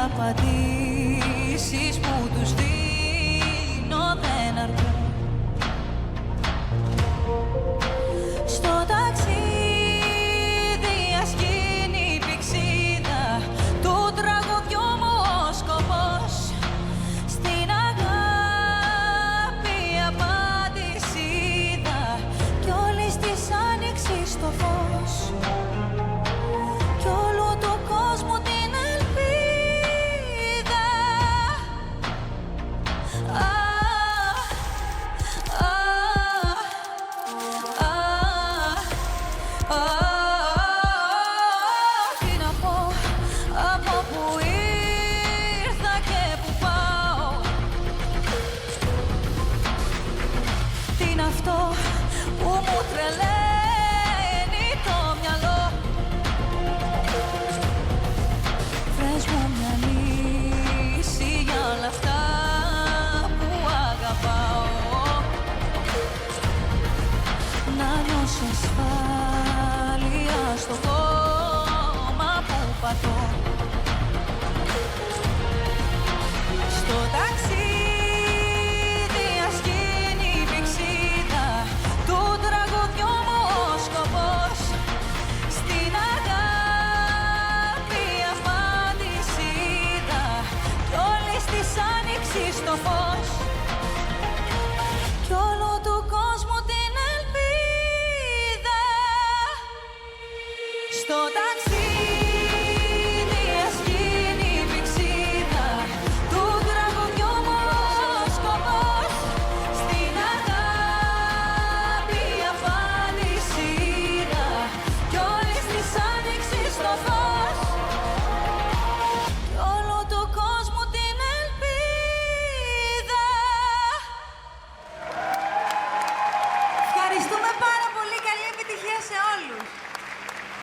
απαντήσεις που τους δίνω δεν αρκούν. Στο ταξίδι ας γίνει η πηξίδα του τραγουδιού μου ο σκοπός. Στην αγάπη απάντηση είδα κι όλης της άνοιξης το φως κι όλου του κόσμου την ελπίδα. Τι να πω από που ήρθα και που πάω. Τι είναι αυτό που μου τρελαίνει το μυαλό. Βρες μου μια λύση για όλα αυτά που αγαπάω. Να νιώσω ασφάλεια στο χώμα που πατώ. Στο ταξίδι ας γίνει η πηξίδα του τραγουδιού μου ο σκοπός. Στην αγάπη απάντηση είδα κι όλης της άνοιξης το φως.